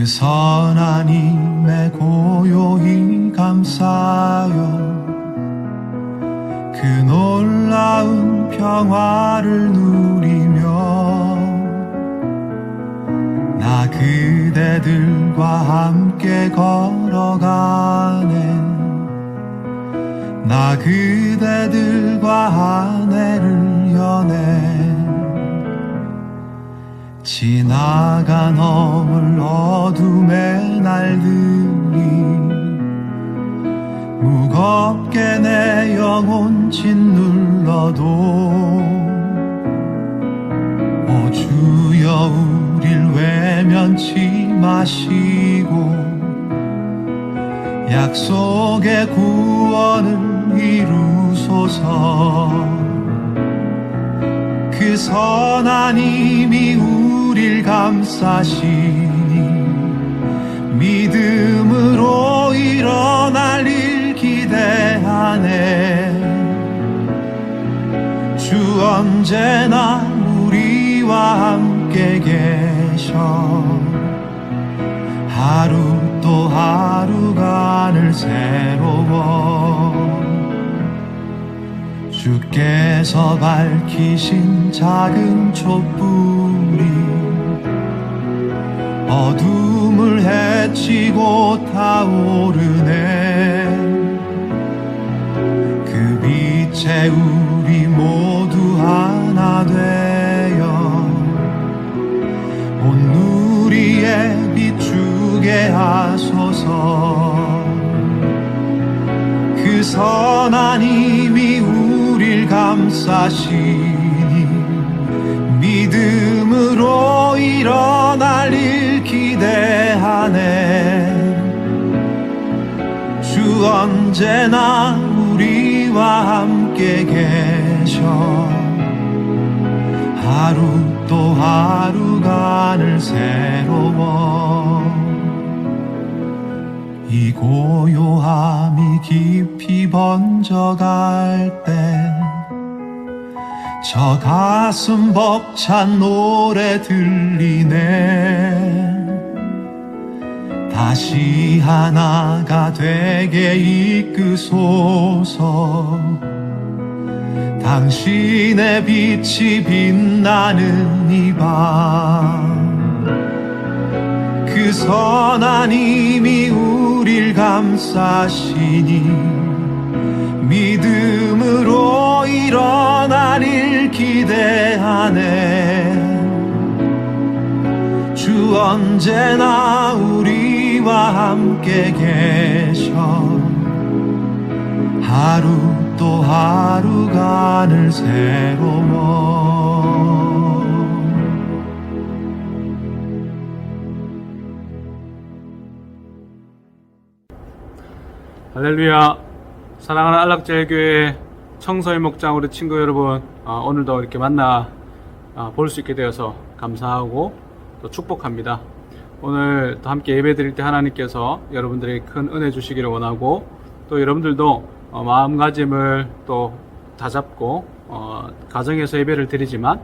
선한 힘에 고요히 감싸요. 그 놀라운 평화를 누리며 나 그대들과 함께 걸어가네. 나 그대들과 한 해를 여네. 지나가 넘을 어둠의 날들이 무겁게 내 영혼 짓눌러도 오 주여 우릴 외면치 마시고 약속의 구원을 이루소서. 그 선한 힘이 우릴 감싸시니 믿음으로 일어날 일 기대하네. 주 언제나 우리와 함께 계셔. 하루 또 하루가 늘 새로워. 주께서 밝히신 작은 촛불이 어둠을 헤치고 타오르네. 그 빛에 우리 모두 하나 되어 온 누리에 비추게 하소서. 그 선한 힘이 우릴 감싸시니 믿음으로 일어날 일 기대하네. 주 언제나 우리와 함께 계셔. 하루 또 하루가 늘 새로워. 이 고요함이 깊이 번져갈 때 저 가슴 벅찬 노래 들리네. 다시 하나가 되게 이끄소서. 당신의 빛이 빛나는 이 밤 그 선한 힘이 우릴 감싸시니 믿음으로 일어날 일 기대하네. 주 언제나 우리와 함께 계셔. 하루 또 하루가 늘 새로워. 할렐루야. 사랑하는 안락제일교회 청서의 목장 우리 친구 여러분, 오늘도 이렇게 만나 볼 수 있게 되어서 감사하고 또 축복합니다. 오늘 또 함께 예배 드릴 때 하나님께서 여러분들에게 큰 은혜 주시기를 원하고, 또 여러분들도 마음가짐을 또 다잡고 가정에서 예배를 드리지만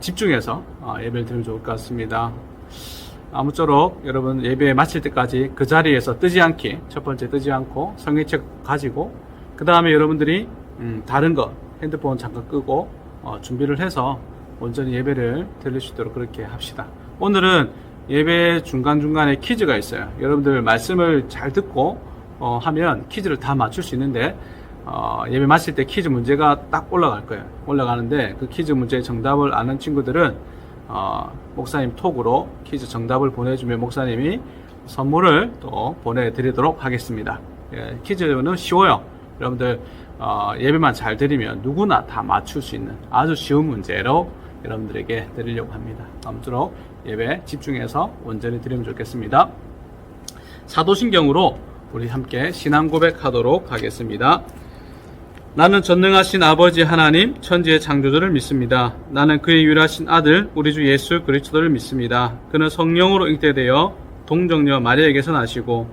집중해서 예배를 드리면 좋을 것 같습니다. 아무쪼록 여러분 예배 마칠 때까지 그 자리에서 뜨지 않게, 첫 번째 뜨지 않고 성경책 가지고, 그 다음에 여러분들이 다른 거 핸드폰 잠깐 끄고 준비를 해서 온전히 예배를 드릴 수 있도록 그렇게 합시다. 오늘은 예배 중간중간에 퀴즈가 있어요. 여러분들 말씀을 잘 듣고 하면 퀴즈를 다 맞출 수 있는데, 예배 마칠 때 퀴즈 문제가 딱 올라갈 거예요. 올라가는데 그 퀴즈 문제의 정답을 아는 친구들은 목사님 톡으로 퀴즈 정답을 보내주면 목사님이 선물을 또 보내드리도록 하겠습니다. 퀴즈는 쉬워요. 여러분들 예배만 잘 드리면 누구나 다 맞출 수 있는 아주 쉬운 문제로 여러분들에게 드리려고 합니다. 아무쪼록 예배 집중해서 온전히 드리면 좋겠습니다. 사도신경으로 우리 함께 신앙 고백하도록 하겠습니다. 나는 전능하신 아버지 하나님 천지의 창조주를 믿습니다. 나는 그의 유일하신 아들 우리 주 예수 그리스도를 믿습니다. 그는 성령으로 잉태되어 동정녀 마리아에게서 나시고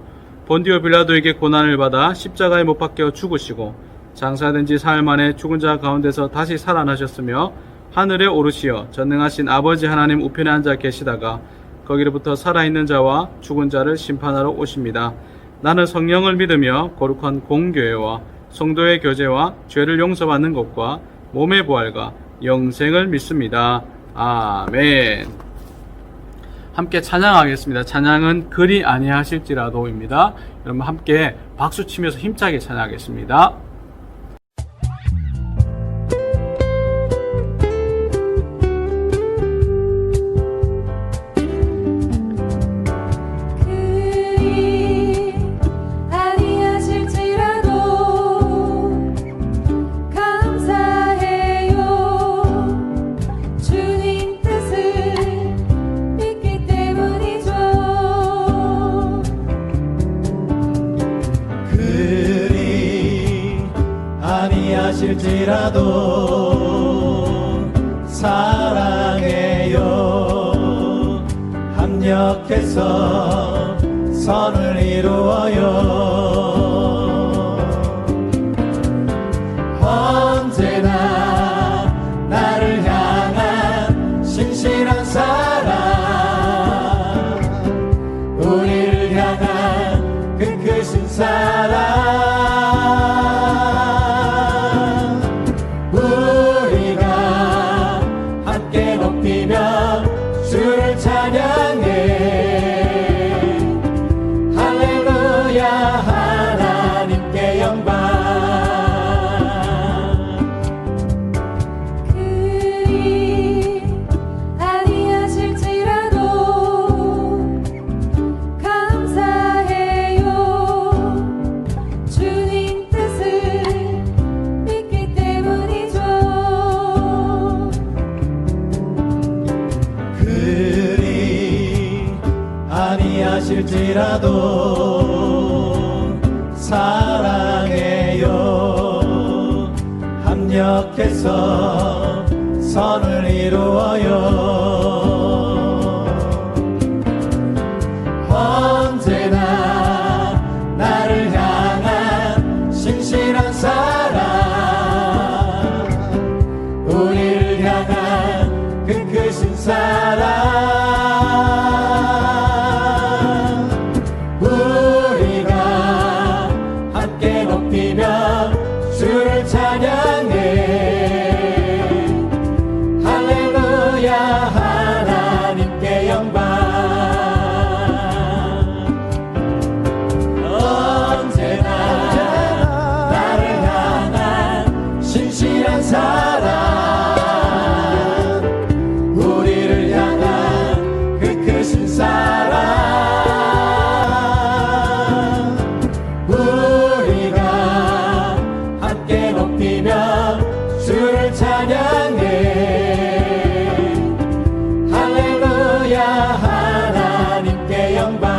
본디오 빌라도에게 고난을 받아 십자가에 못 박혀 죽으시고 장사된 지 사흘 만에 죽은 자 가운데서 다시 살아나셨으며 하늘에 오르시어 전능하신 아버지 하나님 우편에 앉아 계시다가 거기로부터 살아있는 자와 죽은 자를 심판하러 오십니다. 나는 성령을 믿으며 거룩한 공교회와 성도의 교제와 죄를 용서받는 것과 몸의 부활과 영생을 믿습니다. 아멘. 함께 찬양하겠습니다. 찬양은 그리 아니하실지라도입니다. 여러분 함께 박수 치면서 힘차게 찬양하겠습니다. 아니하실지라도 사랑해요. 합력해서 선을 이루어요. 언제나 나를 향한 신실한 사랑, 우리를 향한 그 크신 사랑, 주를 찬양해. 할렐루야. 하나님께 영광. 그리 아니하실지라도 감사해요. 주님 뜻을 믿기 때문이죠. 아니하실지라도 사랑해요. 합력해서 선을 이루어요. 언제나 나를 향한 신실한 사랑, 우리를 향한 그 크신 사랑, 주를 찬양해. 할렐루야. 하나님께 영광. 언제나 나를 향한 신실한 사랑, 우리를 향한 그 크신 사랑, 주를 찬양해. 할렐루야. 하나님께 영광.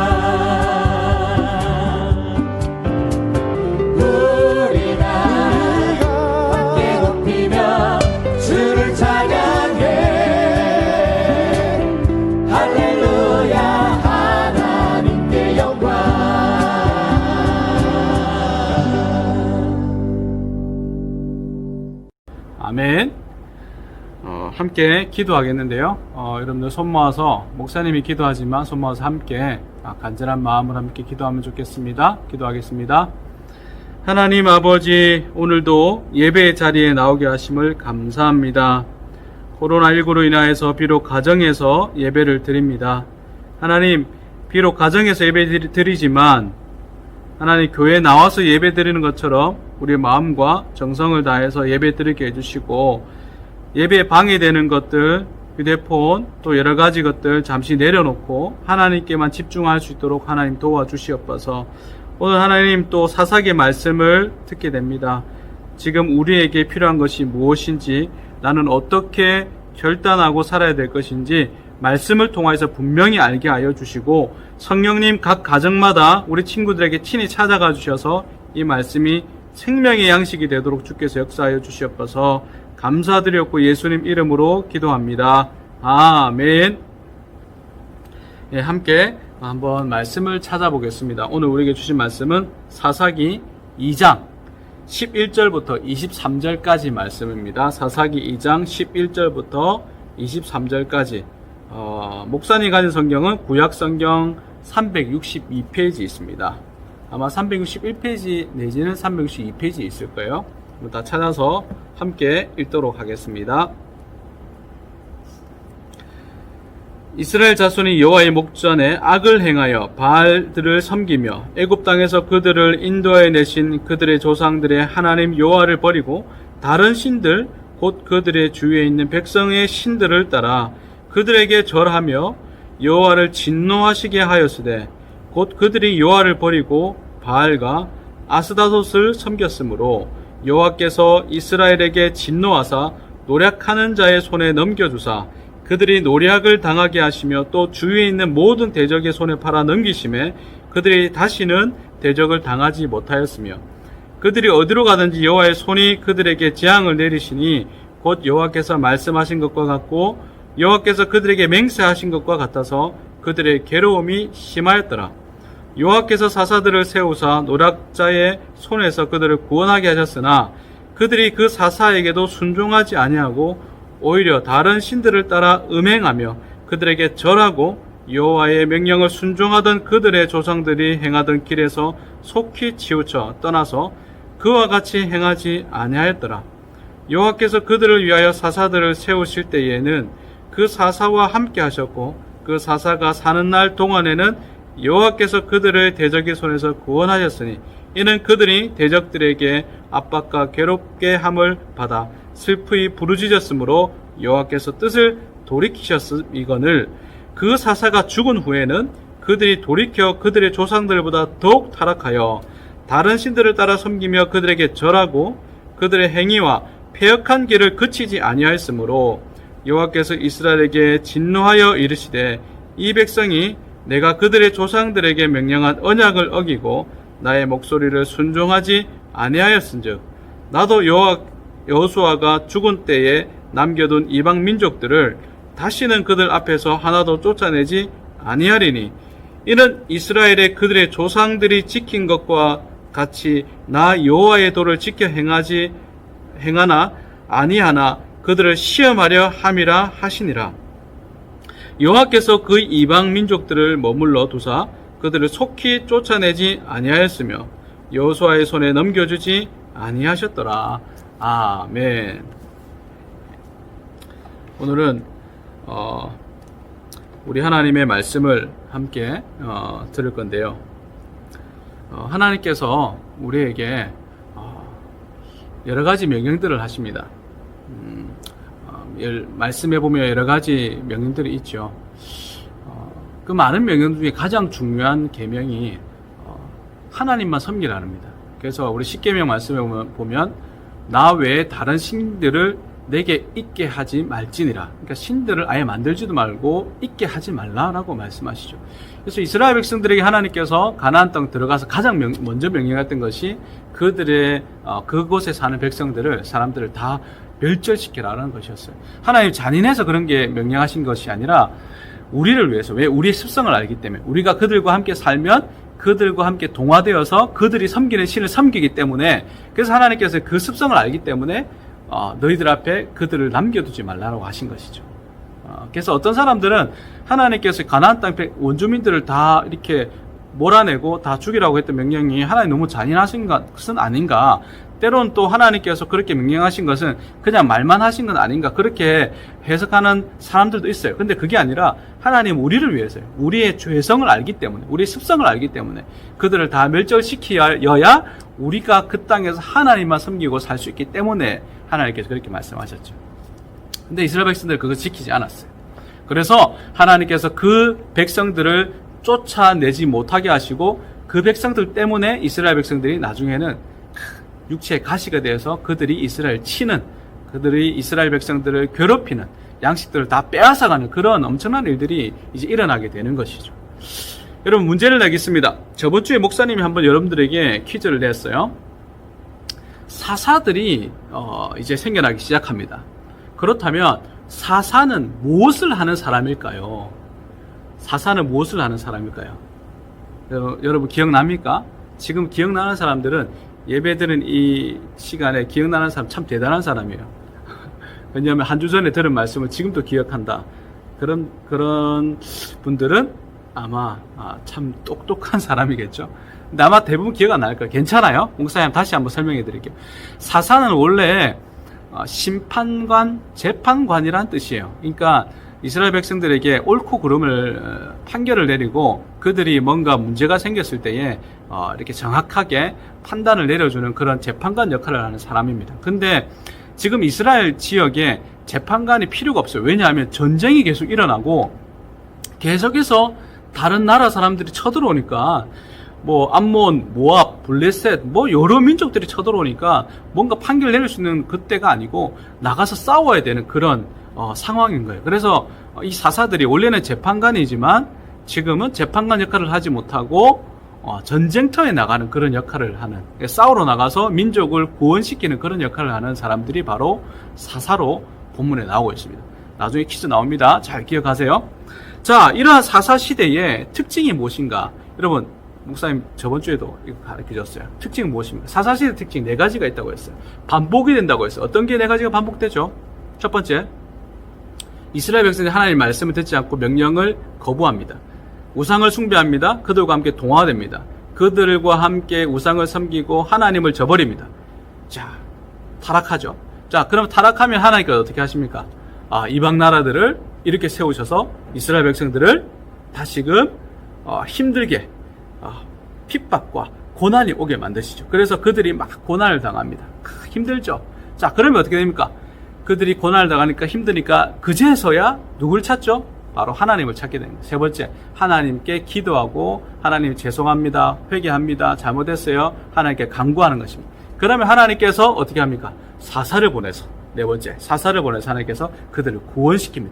우리가 함께 높이며 주를 찬양해. 할렐루야. 하나님께 영광. 아멘. 함께 기도하겠는데요. 여러분들 손 모아서, 목사님이 기도하지만 손 모아서 함께 간절한 마음으로 함께 기도하면 좋겠습니다. 기도하겠습니다. 하나님 아버지, 오늘도 예배의 자리에 나오게 하심을 감사합니다. 코로나19로 인하여서 비록 가정에서 예배를 드립니다. 하나님, 비록 가정에서 예배 드리지만 하나님 교회에 나와서 예배 드리는 것처럼 우리의 마음과 정성을 다해서 예배 드리게 해주시고, 예배에 방해되는 것들, 휴대폰 또 여러 가지 것들 잠시 내려놓고 하나님께만 집중할 수 있도록 하나님 도와주시옵소서. 오늘 하나님 또 사사기의 말씀을 듣게 됩니다. 지금 우리에게 필요한 것이 무엇인지, 나는 어떻게 결단하고 살아야 될 것인지 말씀을 통해서 분명히 알게 하여 주시고, 성령님 각 가정마다 우리 친구들에게 친히 찾아가 주셔서 이 말씀이 생명의 양식이 되도록 주께서 역사하여 주시옵소서. 감사드렸고 예수님 이름으로 기도합니다. 아멘. 예, 함께 한번 말씀을 찾아보겠습니다. 오늘 우리에게 주신 말씀은 사사기 2장 11절부터 23절까지 말씀입니다. 사사기 2장 11절부터 23절까지 목사님 가진 성경은 구약 성경 362페이지 있습니다. 아마 361페이지 내지는 362페이지 있을 거예요. 다 찾아서 함께 읽도록 하겠습니다. 이스라엘 자손이 여호와의 목전에 악을 행하여 바알들을 섬기며 애굽 땅에서 그들을 인도하여 내신 그들의 조상들의 하나님 여호와를 버리고 다른 신들 곧 그들의 주위에 있는 백성의 신들을 따라 그들에게 절하며 여호와를 진노하시게 하였으되 곧 그들이 여호와를 버리고 바알과 아스다롯을 섬겼으므로 여호와께서 이스라엘에게 진노하사 노략하는 자의 손에 넘겨주사 그들이 노략을 당하게 하시며 또 주위에 있는 모든 대적의 손에 팔아 넘기심에 그들이 다시는 대적을 당하지 못하였으며 그들이 어디로 가든지 여호와의 손이 그들에게 재앙을 내리시니 곧 여호와께서 말씀하신 것과 같고 여호와께서 그들에게 맹세하신 것과 같아서 그들의 괴로움이 심하였더라. 여호와께서 사사들을 세우사 노략자의 손에서 그들을 구원하게 하셨으나 그들이 그 사사에게도 순종하지 아니하고 오히려 다른 신들을 따라 음행하며 그들에게 절하고 여호와의 명령을 순종하던 그들의 조상들이 행하던 길에서 속히 치우쳐 떠나서 그와 같이 행하지 아니하였더라. 여호와께서 그들을 위하여 사사들을 세우실 때에는 그 사사와 함께 하셨고 그 사사가 사는 날 동안에는 여호와께서 그들을 대적의 손에서 구원하셨으니 이는 그들이 대적들에게 압박과 괴롭게 함을 받아 슬프이 부르짖었으므로 여호와께서 뜻을 돌이키셨음이거늘 그 사사가 죽은 후에는 그들이 돌이켜 그들의 조상들보다 더욱 타락하여 다른 신들을 따라 섬기며 그들에게 절하고 그들의 행위와 패역한 길을 그치지 아니하였으므로 여호와께서 이스라엘에게 진노하여 이르시되 이 백성이 내가 그들의 조상들에게 명령한 언약을 어기고 나의 목소리를 순종하지 아니하였은즉 나도 여호수아가 죽은 때에 남겨둔 이방 민족들을 다시는 그들 앞에서 하나도 쫓아내지 아니하리니 이는 이스라엘의 그들의 조상들이 지킨 것과 같이 나 여호와의 도를 지켜 행하나 아니하나 그들을 시험하려 함이라 하시니라. 여호와께서 그 이방 민족들을 머물러 두사 그들을 속히 쫓아내지 아니하였으며 여호수아의 손에 넘겨주지 아니하셨더라. 아멘. 오늘은 우리 하나님의 말씀을 함께 들을 건데요. 하나님께서 우리에게 여러 가지 명령들을 하십니다. 말씀해 보면 여러 가지 명령들이 있죠. 그 많은 명령 중에 가장 중요한 계명이 하나님만 섬기라는 겁니다. 그래서 우리 십계명 말씀에 보면 나 외에 다른 신들을 내게 있게 하지 말지니라. 그러니까 신들을 아예 만들지도 말고 있게 하지 말라라고 말씀하시죠. 그래서 이스라엘 백성들에게 하나님께서 가나안 땅 들어가서 가장 먼저 명령했던 것이 그들의 그곳에 사는 사람들을 다 멸절시키라는 것이었어요. 하나님 잔인해서 그런 게 명령하신 것이 아니라 우리를 위해서, 왜? 우리의 습성을 알기 때문에, 우리가 그들과 함께 살면 그들과 함께 동화되어서 그들이 섬기는 신을 섬기기 때문에, 그래서 하나님께서 그 습성을 알기 때문에 너희들 앞에 그들을 남겨두지 말라고 하신 것이죠. 그래서 어떤 사람들은 하나님께서 가나안 땅 원주민들을 다 이렇게 몰아내고 다 죽이라고 했던 명령이 하나님 너무 잔인하신 것은 아닌가, 때로는 또 하나님께서 그렇게 명령하신 것은 그냥 말만 하신 건 아닌가, 그렇게 해석하는 사람들도 있어요. 근데 그게 아니라 하나님 우리를 위해서요. 우리의 죄성을 알기 때문에, 우리의 습성을 알기 때문에 그들을 다 멸절시켜야 우리가 그 땅에서 하나님만 섬기고 살 수 있기 때문에 하나님께서 그렇게 말씀하셨죠. 근데 이스라엘 백성들 그거 지키지 않았어요. 그래서 하나님께서 그 백성들을 쫓아내지 못하게 하시고 그 백성들 때문에 이스라엘 백성들이 나중에는 육체의 가시가 되어서 그들이 이스라엘 치는, 그들이 이스라엘 백성들을 괴롭히는, 양식들을 다 빼앗아가는 그런 엄청난 일들이 이제 일어나게 되는 것이죠. 여러분, 문제를 내겠습니다. 저번 주에 목사님이 한번 여러분들에게 퀴즈를 냈어요. 사사들이 이제 생겨나기 시작합니다. 그렇다면 사사는 무엇을 하는 사람일까요? 사사는 무엇을 하는 사람일까요? 여러분 기억납니까? 지금 기억나는 사람들은, 예배드린 이 시간에 기억나는 사람 참 대단한 사람이에요. 왜냐하면 한 주 전에 들은 말씀을 지금도 기억한다. 그런 분들은 아마 참 똑똑한 사람이겠죠. 근데 아마 대부분 기억 안 날 거예요. 괜찮아요? 목사님 다시 한번 설명해 드릴게요. 사사는 원래 심판관, 재판관이라는 뜻이에요. 그러니까 이스라엘 백성들에게 옳고 그름을 판결을 내리고 그들이 뭔가 문제가 생겼을 때에 이렇게 정확하게 판단을 내려주는 그런 재판관 역할을 하는 사람입니다. 근데 지금 이스라엘 지역에 재판관이 필요가 없어요. 왜냐하면 전쟁이 계속 일어나고 계속해서 다른 나라 사람들이 쳐들어오니까 뭐 암몬, 모압, 블레셋 뭐 여러 민족들이 쳐들어오니까 뭔가 판결 내릴 수 있는 그때가 아니고 나가서 싸워야 되는 그런 상황인 거예요. 그래서 이 사사들이 원래는 재판관이지만 지금은 재판관 역할을 하지 못하고 전쟁터에 나가는 그런 역할을 하는, 싸우러 나가서 민족을 구원시키는 그런 역할을 하는 사람들이 바로 사사로 본문에 나오고 있습니다. 나중에 퀴즈 나옵니다. 잘 기억하세요. 자, 이러한 사사 시대의 특징이 무엇인가? 여러분, 목사님 저번 주에도 이거 가르쳐 줬어요. 특징은 무엇입니까? 사사 시대 특징 4가지가 있다고 했어요. 반복이 된다고 했어요. 어떤 게 4가지가 반복되죠? 첫 번째, 이스라엘 백성이 하나님의 말씀을 듣지 않고 명령을 거부합니다. 우상을 숭배합니다. 그들과 함께 동화됩니다. 그들과 함께 우상을 섬기고 하나님을 저버립니다. 자, 타락하죠. 자, 그럼 타락하면 하나님께서 어떻게 하십니까? 이방 나라들을 이렇게 세우셔서 이스라엘 백성들을 다시금 힘들게 핍박과 고난이 오게 만드시죠. 그래서 그들이 막 고난을 당합니다. 힘들죠. 자, 그러면 어떻게 됩니까? 그들이 고난을 당하니까 힘드니까 그제서야 누굴 찾죠? 바로 하나님을 찾게 됩니다. 세 번째, 하나님께 기도하고 하나님 죄송합니다, 회개합니다, 잘못했어요, 하나님께 간구하는 것입니다. 그러면 하나님께서 어떻게 합니까? 사사를 보내서, 네 번째, 사사를 보내서 하나님께서 그들을 구원시킵니다.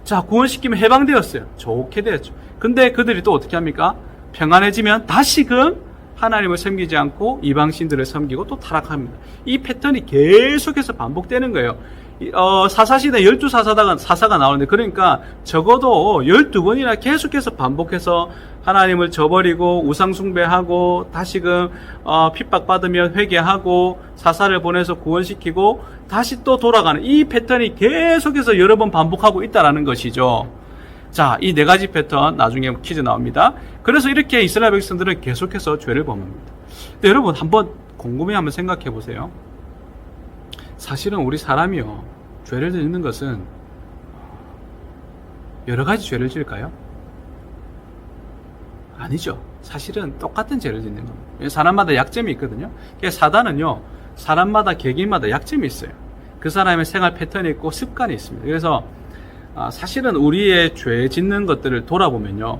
자, 구원시키면 해방되었어요. 좋게 되었죠. 근데 그들이 또 어떻게 합니까? 평안해지면 다시금 하나님을 섬기지 않고 이방신들을 섬기고 또 타락합니다. 이 패턴이 계속해서 반복되는 거예요. 사사시대 12사사가 나오는데, 그러니까 적어도 12번이나 계속해서 반복해서 하나님을 저버리고 우상숭배하고 다시금 핍박받으면 회개하고 사사를 보내서 구원시키고 다시 또 돌아가는 이 패턴이 계속해서 여러 번 반복하고 있다는 것이죠. 자, 이 4가지 패턴 나중에 퀴즈 나옵니다. 그래서 이렇게 이스라엘 백성들은 계속해서 죄를 범합니다. 근데 여러분 한번 곰곰이 한번 생각해 보세요. 사실은 우리 사람이요, 죄를 짓는 것은 여러 가지 죄를 지을까요? 아니죠. 사실은 똑같은 죄를 짓는 겁니다. 사람마다 약점이 있거든요. 사단은요, 사람마다 개개인마다 약점이 있어요. 그 사람의 생활 패턴이 있고 습관이 있습니다. 그래서 사실은 우리의 죄 짓는 것들을 돌아보면요,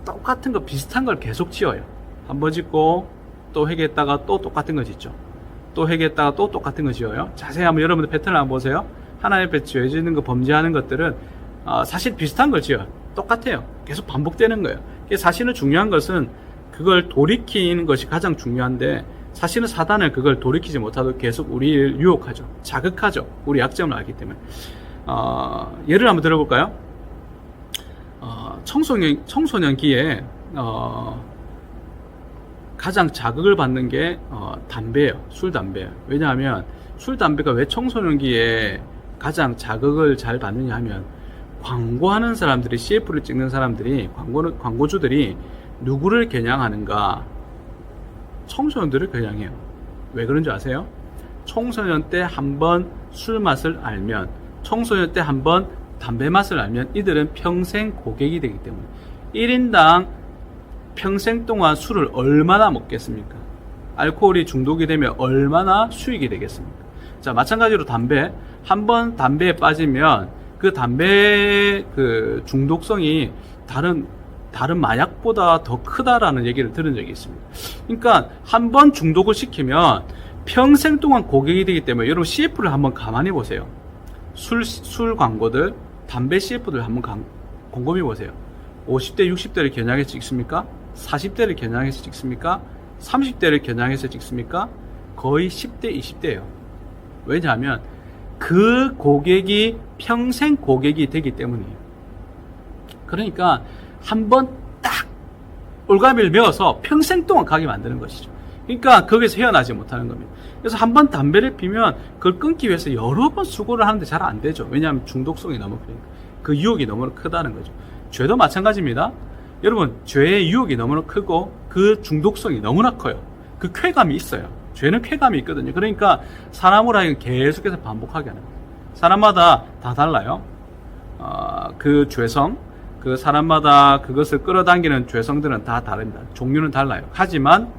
똑같은 거, 비슷한 걸 계속 지어요. 한 번 짓고 또 회개했다가 또 똑같은 거 짓죠. 또 회개했다가 또 똑같은 거 지어요. 자세히 한번 여러분들 패턴을 한번 보세요. 하나님 앞에 죄 짓는 거, 범죄하는 것들은 사실 비슷한 걸 지어요. 똑같아요. 계속 반복되는 거예요. 사실은 중요한 것은 그걸 돌이키는 것이 가장 중요한데, 사실은 사단은 그걸 돌이키지 못하도록 계속 우리를 유혹하죠. 자극하죠. 우리 약점을 알기 때문에. 예를 한번 들어볼까요? 청소년기에 가장 자극을 받는 게 담배예요. 술, 담배예요. 왜냐하면 술, 담배가 왜 청소년기에 가장 자극을 잘 받느냐 하면, 광고하는 사람들이, CF를 찍는 사람들이, 광고주들이 누구를 겨냥하는가? 청소년들을 겨냥해요. 왜 그런지 아세요? 청소년 때 한번 술 맛을 알면, 청소년 때 한번 담배 맛을 알면 이들은 평생 고객이 되기 때문에 1인당 평생 동안 술을 얼마나 먹겠습니까? 알코올이 중독이 되면 얼마나 수익이 되겠습니까? 자, 마찬가지로 담배, 한번 담배에 빠지면 그 담배의 그 중독성이 다른 마약보다 더 크다라는 얘기를 들은 적이 있습니다. 그러니까 한번 중독을 시키면 평생 동안 고객이 되기 때문에, 여러분 CF를 한번 가만히 보세요. 술 광고들, 담배 CF들 한번 곰곰이 보세요. 50대, 60대를 겨냥해서 찍습니까? 40대를 겨냥해서 찍습니까? 30대를 겨냥해서 찍습니까? 거의 10대, 20대예요. 왜냐하면 그 고객이 평생 고객이 되기 때문이에요. 그러니까 한번 딱 올가미를 메워서 평생 동안 가게 만드는 것이죠. 그러니까 거기서 헤어나지 못하는 겁니다. 그래서 한번 담배를 피면 그걸 끊기 위해서 여러 번 수고를 하는데 잘 안 되죠. 왜냐하면 중독성이 너무 크니까. 그 유혹이 너무나 크다는 거죠. 죄도 마찬가지입니다. 여러분, 죄의 유혹이 너무나 크고 그 중독성이 너무나 커요. 그 쾌감이 있어요. 죄는 쾌감이 있거든요. 그러니까 사람으로 하여금 계속해서 반복하게 하는 거예요. 사람마다 다 달라요. 그 죄성, 그 사람마다 그것을 끌어당기는 죄성들은 다 다릅니다. 종류는 달라요. 하지만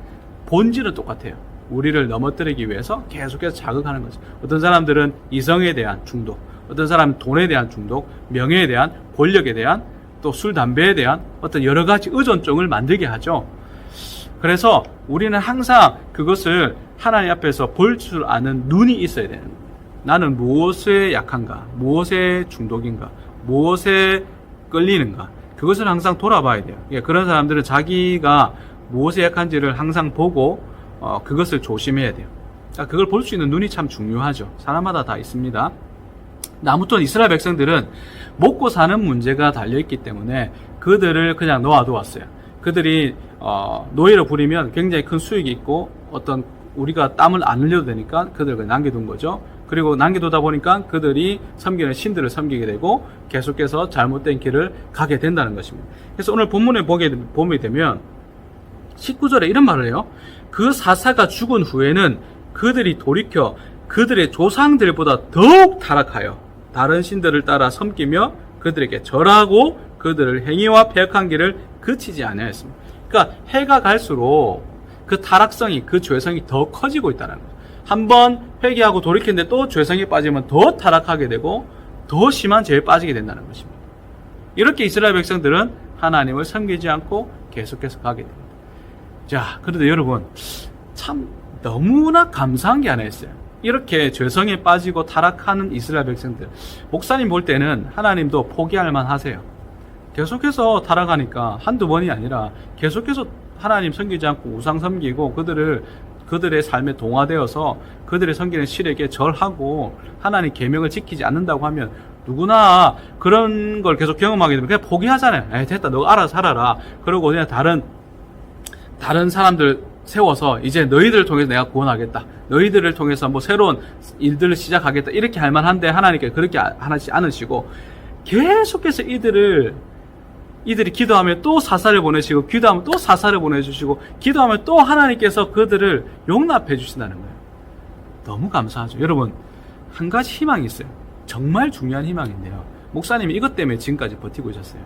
본질은 똑같아요. 우리를 넘어뜨리기 위해서 계속해서 자극하는 거죠. 어떤 사람들은 이성에 대한 중독, 어떤 사람은 돈에 대한 중독, 명예에 대한, 권력에 대한, 또 술, 담배에 대한 어떤 여러 가지 의존증을 만들게 하죠. 그래서 우리는 항상 그것을 하나님 앞에서 볼 줄 아는 눈이 있어야 되는 거예요. 나는 무엇에 약한가, 무엇에 중독인가, 무엇에 끌리는가, 그것을 항상 돌아봐야 돼요. 그런 사람들은 자기가 무엇에 약한지를 항상 보고 그것을 조심해야 돼요. 그걸 볼 수 있는 눈이 참 중요하죠. 사람마다 다 있습니다. 아무튼 이스라엘 백성들은 먹고 사는 문제가 달려있기 때문에 그들을 그냥 놓아두었어요. 그들이 노예로 부리면 굉장히 큰 수익이 있고 어떤 우리가 땀을 안 흘려도 되니까 그들을 남겨둔 거죠. 그리고 남겨두다 보니까 그들이 섬기는 신들을 섬기게 되고 계속해서 잘못된 길을 가게 된다는 것입니다. 그래서 오늘 본문에 보게 되면 19절에 이런 말을 해요. 그 사사가 죽은 후에는 그들이 돌이켜 그들의 조상들보다 더욱 타락하여 다른 신들을 따라 섬기며 그들에게 절하고 그들을 행위와 패역한 길을 그치지 아니하였습니다. 그러니까 해가 갈수록 그 타락성이, 그 죄성이 더 커지고 있다는 거죠. 한번 회개하고 돌이켰는데 또 죄성에 빠지면 더 타락하게 되고 더 심한 죄에 빠지게 된다는 것입니다. 이렇게 이스라엘 백성들은 하나님을 섬기지 않고 계속해서 가게 됩니다. 자, 그런데 여러분, 참 너무나 감사한 게 하나 있어요. 이렇게 죄성에 빠지고 타락하는 이스라엘 백성들, 목사님 볼 때는 하나님도 포기할 만하세요. 계속해서 타락하니까 한두 번이 아니라 계속해서 하나님 섬기지 않고 우상 섬기고 그들의 삶에 동화되어서 그들의 섬기는 신에게 절하고 하나님 계명을 지키지 않는다고 하면 누구나 그런 걸 계속 경험하게 되면 그냥 포기하잖아요. 에이, 됐다, 너 알아서 살아라. 그러고 그냥 다른 사람들 세워서 이제 너희들을 통해서 내가 구원하겠다, 너희들을 통해서 뭐 새로운 일들을 시작하겠다, 이렇게 할 만한데 하나님께 그렇게 하지 않으시고 계속해서 이들이 기도하면 또 사사를 보내시고, 기도하면 또 사사를 보내주시고, 기도하면 또 하나님께서 그들을 용납해 주신다는 거예요. 너무 감사하죠. 여러분, 한 가지 희망이 있어요. 정말 중요한 희망인데요. 목사님이 이것 때문에 지금까지 버티고 있었어요.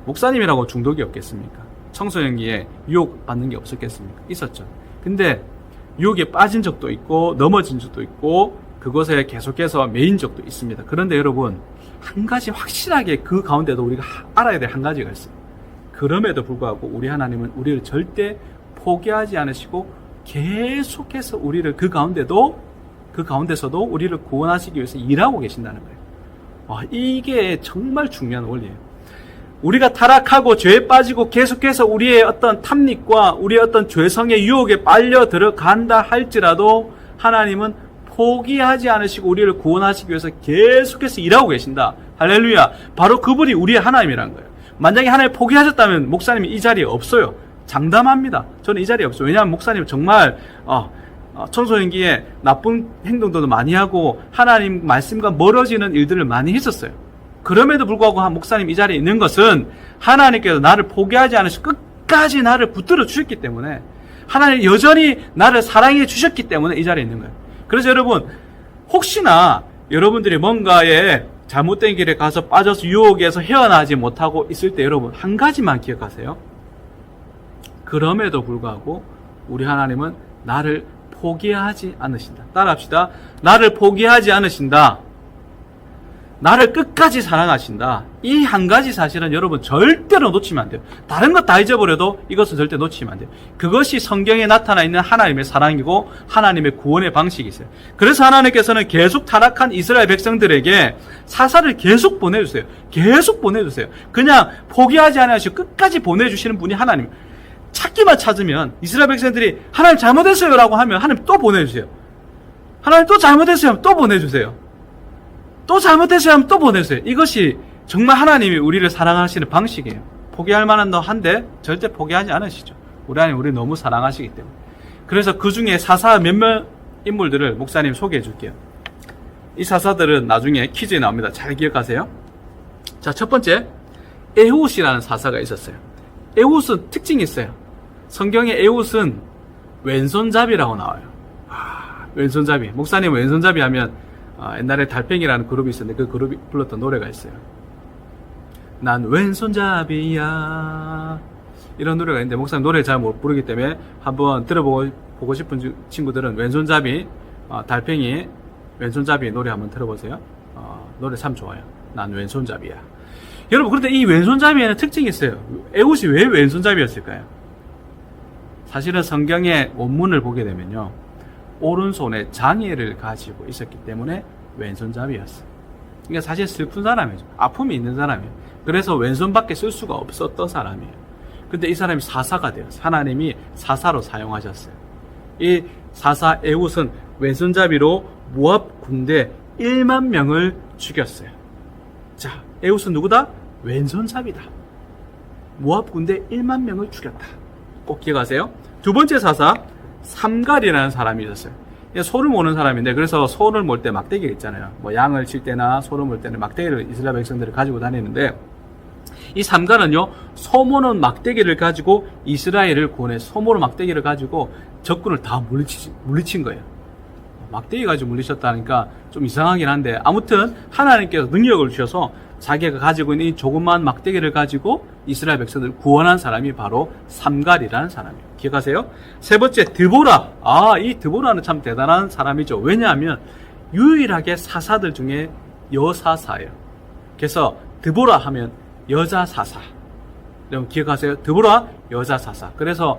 목사님이라고 중독이 없겠습니까? 청소년기에 유혹 받는 게 없었겠습니까? 있었죠. 근데 유혹에 빠진 적도 있고 넘어진 적도 있고 그것에 계속해서 매인 적도 있습니다. 그런데 여러분, 한 가지 확실하게 그 가운데도 우리가 알아야 될 한 가지가 있어요. 그럼에도 불구하고 우리 하나님은 우리를 절대 포기하지 않으시고 계속해서 우리를 그 가운데서도 우리를 구원하시기 위해서 일하고 계신다는 거예요. 이게 정말 중요한 원리예요. 우리가 타락하고 죄에 빠지고 계속해서 우리의 어떤 탐닉과 우리의 어떤 죄성의 유혹에 빨려 들어간다 할지라도 하나님은 포기하지 않으시고 우리를 구원하시기 위해서 계속해서 일하고 계신다. 할렐루야. 바로 그분이 우리의 하나님이라는 거예요. 만약에 하나님 포기하셨다면 목사님이 이 자리에 없어요. 장담합니다. 저는 이 자리에 없어요. 왜냐하면 목사님 정말 청소년기에 나쁜 행동도 많이 하고 하나님 말씀과 멀어지는 일들을 많이 했었어요. 그럼에도 불구하고 목사님 이 자리에 있는 것은 하나님께서 나를 포기하지 않으시고 끝까지 나를 붙들어 주셨기 때문에, 하나님 여전히 나를 사랑해 주셨기 때문에 이 자리에 있는 거예요. 그래서 여러분, 혹시나 여러분들이 뭔가에 잘못된 길에 가서 빠져서 유혹에서 헤어나지 못하고 있을 때 여러분, 한 가지만 기억하세요. 그럼에도 불구하고 우리 하나님은 나를 포기하지 않으신다. 따라합시다. 나를 포기하지 않으신다. 나를 끝까지 사랑하신다. 이 한 가지 사실은 여러분 절대로 놓치면 안 돼요. 다른 것 다 잊어버려도 이것은 절대 놓치면 안 돼요. 그것이 성경에 나타나 있는 하나님의 사랑이고 하나님의 구원의 방식이 있어요. 그래서 하나님께서는 계속 타락한 이스라엘 백성들에게 사사를 계속 보내주세요. 계속 보내주세요. 그냥 포기하지 않으시고 끝까지 보내주시는 분이 하나님. 찾기만 찾으면 이스라엘 백성들이 하나님 잘못했어요 라고 하면 하나님 또 보내주세요. 하나님 또 잘못했어요 하면 또 보내주세요. 또 잘못했어요 하면 또 보내주세요. 이것이 정말 하나님이 우리를 사랑하시는 방식이에요. 포기할 만한 한데 절대 포기하지 않으시죠. 우리 하나님 우리 너무 사랑하시기 때문에. 그래서 그 중에 사사 몇몇 인물들을 목사님 소개해 줄게요. 이 사사들은 나중에 퀴즈에 나옵니다. 잘 기억하세요. 자, 첫 번째, 에훗이라는 사사가 있었어요. 에훗은 특징이 있어요. 성경에 에훗은 왼손잡이라고 나와요. 왼손잡이. 목사님 왼손잡이 하면 옛날에 달팽이라는 그룹이 있었는데 그 그룹이 불렀던 노래가 있어요. 난 왼손잡이야. 이런 노래가 있는데 목사님 노래 잘 못 부르기 때문에 한번 들어보고 싶은 친구들은 왼손잡이, 달팽이 왼손잡이 노래 한번 들어보세요. 노래 참 좋아요. 난 왼손잡이야. 여러분, 그런데 이 왼손잡이에는 특징이 있어요. 에훗이 왜 왼손잡이였을까요? 사실은 성경의 원문을 보게 되면요, 오른손에 장애를 가지고 있었기 때문에 왼손잡이였어요. 그러니까 사실 슬픈 사람이죠. 아픔이 있는 사람이에요. 그래서 왼손밖에 쓸 수가 없었던 사람이에요. 근데 이 사람이 사사가 되었어요. 하나님이 사사로 사용하셨어요. 이 사사 에훗은 왼손잡이로 모압 군대 1만 명을 죽였어요. 자, 에훗은 누구다? 왼손잡이다. 모압 군대 1만 명을 죽였다. 꼭 기억하세요. 두 번째 사사 삼갈이라는 사람이 있었어요. 소를 모는 사람인데, 그래서 소를 몰 때 막대기가 있잖아요. 뭐 양을 칠 때나 소를 몰 때는 막대기를 이스라엘 백성들이 가지고 다니는데, 이 삼갈은요, 소 모는 막대기를 가지고 이스라엘을 구원해. 소 모는 막대기를 가지고 적군을 다 물리친 거예요. 막대기 가지고 물리쳤다니까 좀 이상하긴 한데, 아무튼 하나님께서 능력을 주셔서 자기가 가지고 있는 이 조그만 막대기를 가지고 이스라엘 백성들을 구원한 사람이 바로 삼갈이라는 사람이에요. 기억하세요? 세 번째, 드보라. 이 드보라는 참 대단한 사람이죠. 왜냐하면 유일하게 사사들 중에 여사사예요. 그래서 드보라 하면 여자 사사. 여러분 기억하세요? 드보라 여자 사사. 그래서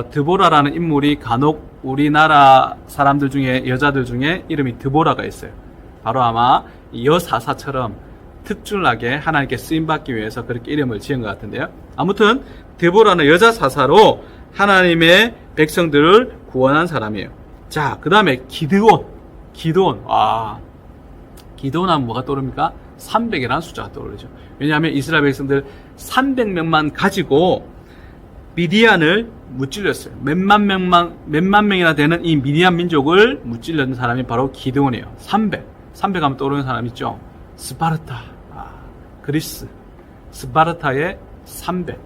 드보라라는 인물이 간혹 우리나라 사람들 중에, 여자들 중에 이름이 드보라가 있어요. 바로 아마 여사사처럼 특출나게 하나님께 쓰임받기 위해서 그렇게 이름을 지은 것 같은데요. 아무튼 드보라는 여자 사사로 하나님의 백성들을 구원한 사람이에요. 자, 그 다음에 기드온. 기드온 하면 뭐가 떠오릅니까? 300이라는 숫자가 떠오르죠. 왜냐하면 이스라엘 백성들 300명만 가지고 미디안을 무찔렀어요. 몇만 명이나 되는 이 미디안 민족을 무찔렀는 사람이 바로 기드온이에요. 300 하면 떠오르는 사람 있죠. 스파르타, 그리스, 스파르타의 300,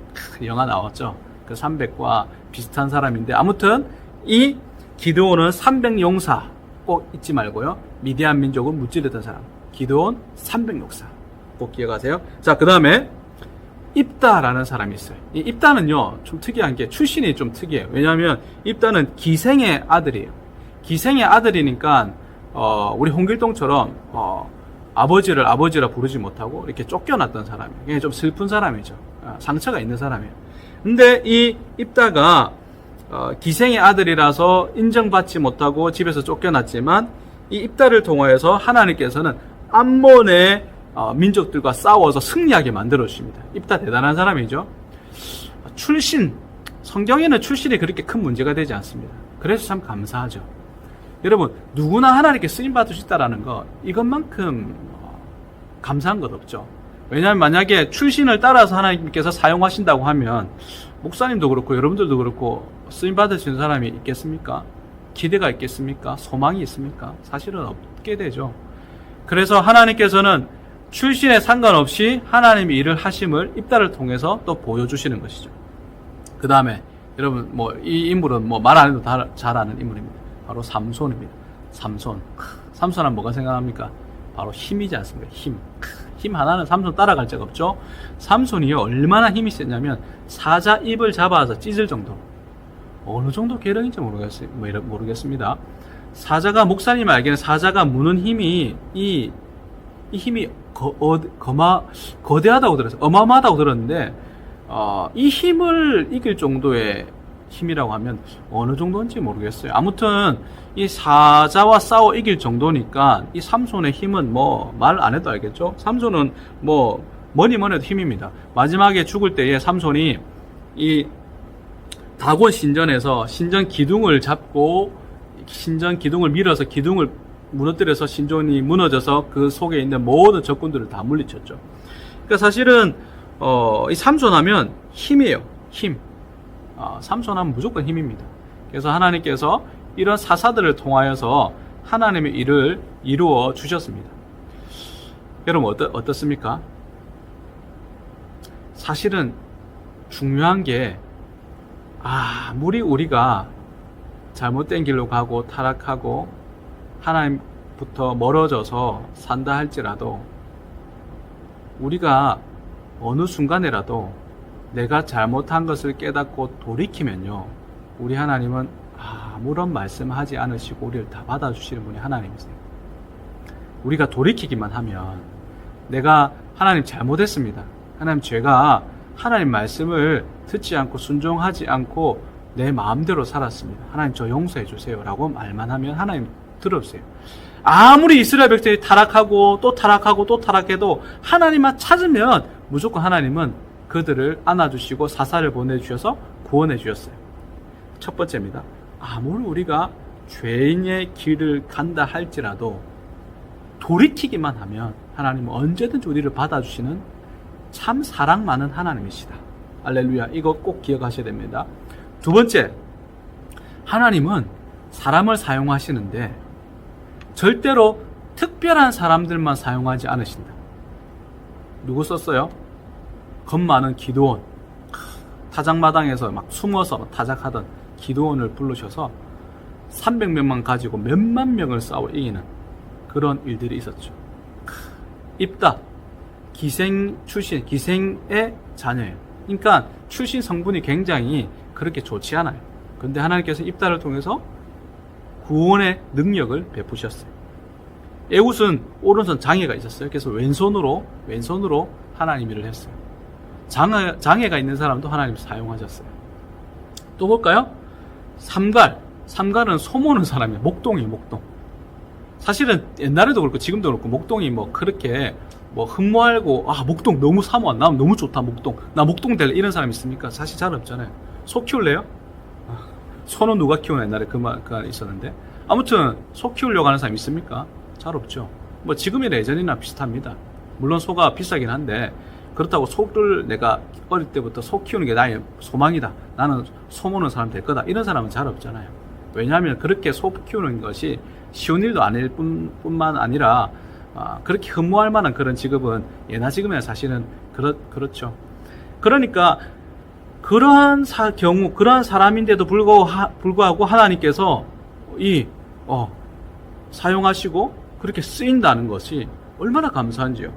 영화 나왔죠. 그 300과 비슷한 사람인데, 아무튼 이 기드온은 300용사 꼭 잊지 말고요. 미디안 민족은 무찌르던 사람, 기드온 300용사 꼭 기억하세요. 자, 그 다음에 입다라는 사람이 있어요. 이 입다는요, 좀 특이한 게 출신이 좀 특이해요. 왜냐하면 입다는 기생의 아들이에요. 기생의 아들이니까 우리 홍길동처럼 아버지를 아버지라 부르지 못하고 이렇게 쫓겨났던 사람이에요. 그냥 좀 슬픈 사람이죠. 상처가 있는 사람이에요. 근데 이 입다가 기생의 아들이라서 인정받지 못하고 집에서 쫓겨났지만, 이 입다를 통하여서 하나님께서는 암몬의 민족들과 싸워서 승리하게 만들어 주십니다. 입다 대단한 사람이죠. 출신, 성경에는 출신이 그렇게 큰 문제가 되지 않습니다. 그래서 참 감사하죠. 여러분, 누구나 하나님께 쓰임 받을 수 있다라는 거, 이것만큼 감사한 것 없죠. 왜냐하면 만약에 출신을 따라서 하나님께서 사용하신다고 하면 목사님도 그렇고 여러분들도 그렇고 쓰임 받을 수 있는 사람이 있겠습니까? 기대가 있겠습니까? 소망이 있습니까? 사실은 없게 되죠. 그래서 하나님께서는 출신에 상관없이 하나님이 일을 하심을 입다를 통해서 또 보여주시는 것이죠. 그 다음에 여러분, 이 인물은 말 안 해도 다 잘 아는 인물입니다. 바로 삼손입니다. 삼손 하면 뭐가 생각합니까? 바로 힘이지 않습니까? 힘 하나는 삼손 따라갈 데가 없죠. 삼손이요, 얼마나 힘이 세냐면 사자 입을 잡아서 찢을 정도. 어느 정도 계량인지 모르겠습니다. 사자가, 목사님 알기에는 사자가 무는 힘이 이 힘이 거대하다고 들었어요. 어마어마하다고 들었는데, 이 힘을 이길 정도의 힘이라고 하면 어느 정도인지 모르겠어요. 아무튼 이 사자와 싸워 이길 정도니까 이 삼손의 힘은 말 안 해도 알겠죠. 삼손은 뭐니 해도 힘입니다. 마지막에 죽을 때에 삼손이 이 다곤 신전에서 신전 기둥을 잡고 신전 기둥을 밀어서 기둥을 무너뜨려서 신전이 무너져서 그 속에 있는 모든 적군들을 다 물리쳤죠. 그러니까 사실은 이 삼손하면 힘이에요. 힘. 삼손하면 무조건 힘입니다. 그래서 하나님께서 이런 사사들을 통하여서 하나님의 일을 이루어 주셨습니다. 여러분 어떻습니까? 사실은 중요한 게 아무리 우리가 잘못된 길로 가고 타락하고 하나님부터 멀어져서 산다 할지라도 우리가 어느 순간에라도 내가 잘못한 것을 깨닫고 돌이키면요, 우리 하나님은 아무런 말씀하지 않으시고 우리를 다 받아주시는 분이 하나님이세요. 우리가 돌이키기만 하면, 내가 하나님 잘못했습니다, 하나님 제가 하나님 말씀을 듣지 않고 순종하지 않고 내 마음대로 살았습니다, 하나님 저 용서해 주세요 라고 말만 하면 하나님 들어주세요. 아무리 이스라엘 백성이 타락하고 또 타락하고 또 타락해도 하나님만 찾으면 무조건 하나님은 그들을 안아주시고 사사를 보내주셔서 구원해 주셨어요. 첫 번째입니다. 아무리 우리가 죄인의 길을 간다 할지라도 돌이키기만 하면 하나님은 언제든지 우리를 받아주시는 참 사랑 많은 하나님이시다. 할렐루야. 이거 꼭 기억하셔야 됩니다. 두 번째, 하나님은 사람을 사용하시는데 절대로 특별한 사람들만 사용하지 않으신다. 누구 썼어요? 겁 많은 기드온. 타작마당에서 막 숨어서 타작하던 기드온을 부르셔서 300명만 가지고 몇만 명을 싸워 이기는 그런 일들이 있었죠. 입다. 기생 출신, 기생의 자녀예요. 그러니까 출신 성분이 굉장히 그렇게 좋지 않아요. 근데 하나님께서 입다를 통해서 구원의 능력을 베푸셨어요. 에훗은 오른손 장애가 있었어요. 그래서 왼손으로 하나님 일을 했어요. 장애가 있는 사람도 하나님 사용하셨어요. 또 볼까요? 삼갈은 소모는 사람이에요. 목동이에요, 목동. 사실은 옛날에도 그렇고 지금도 그렇고 목동이 뭐 그렇게 뭐 흠모하고 목동 너무 사모한, 나 너무 좋다 목동, 나 목동 될래 이런 사람 있습니까? 사실 잘 없잖아요. 소 키울래요? 소는 누가 키우나 옛날에 그 말 있었는데, 아무튼 소 키우려고 하는 사람 있습니까? 잘 없죠. 뭐 지금이나 예전이나 비슷합니다. 물론 소가 비싸긴 한데 그렇다고 소를 내가 어릴 때부터 소 키우는 게 나의 소망이다, 나는 소 모는 사람 될 거다, 이런 사람은 잘 없잖아요. 왜냐하면 그렇게 소 키우는 것이 쉬운 일도 아닐 뿐만 아니라 그렇게 흠모할 만한 그런 직업은 예나 지금이나 사실은 그렇죠. 그러니까 그러한 경우, 그러한 사람인데도 불구하고 하나님께서 사용하시고 그렇게 쓰인다는 것이 얼마나 감사한지요.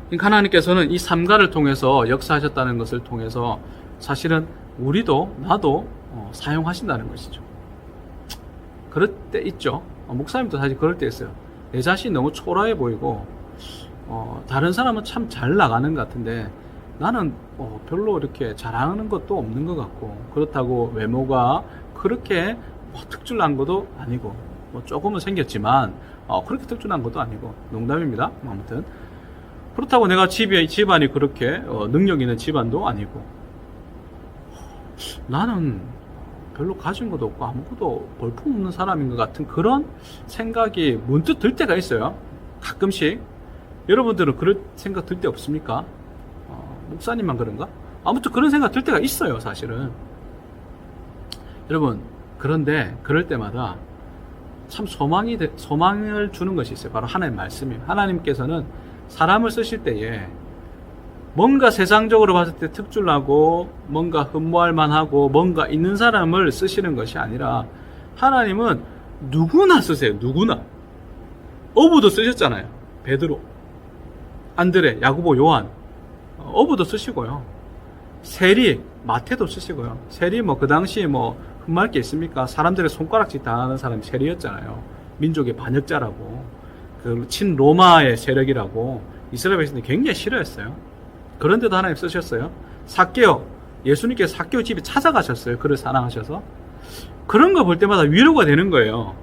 그러니까 하나님께서는 이 삼가를 통해서 역사하셨다는 것을 통해서 사실은 우리도 나도 사용하신다는 것이죠. 그럴 때 있죠. 목사님도 사실 그럴 때 있어요. 내 자신이 너무 초라해 보이고 다른 사람은 참 잘 나가는 것 같은데 나는 별로 이렇게 잘하는 것도 없는 것 같고, 그렇다고 외모가 그렇게 특출난 것도 아니고, 뭐 조금은 생겼지만 그렇게 특출난 것도 아니고, 농담입니다. 아무튼 그렇다고 내가 집안이 그렇게 능력 있는 집안도 아니고, 나는 별로 가진 것도 없고 아무것도 볼품없는 사람인 것 같은 그런 생각이 문득 들 때가 있어요. 가끔씩. 여러분들은 그럴 생각 들 때 없습니까? 목사님만 그런가? 아무튼 그런 생각 들 때가 있어요, 사실은. 여러분, 그런데 그럴 때마다 참 소망을 주는 것이 있어요. 바로 하나님의 말씀이에요. 하나님께서는 사람을 쓰실 때에 뭔가 세상적으로 봤을 때 특출나고 뭔가 흠모할 만하고 뭔가 있는 사람을 쓰시는 것이 아니라 하나님은 누구나 쓰세요. 누구나. 어부도 쓰셨잖아요. 베드로, 안드레, 야고보, 요한. 어부도 쓰시고요. 세리, 마태도 쓰시고요. 세리 그 당시에 흠모할 게 있습니까? 사람들의 손가락질 당하는 사람이 세리였잖아요. 민족의 반역자라고, 그 친로마의 세력이라고 이스라엘 백성들이 굉장히 싫어했어요. 그런데도 하나님 쓰셨어요. 삭개오, 예수님께서 삭개오 집에 찾아가셨어요. 그를 사랑하셔서. 그런 거 볼 때마다 위로가 되는 거예요.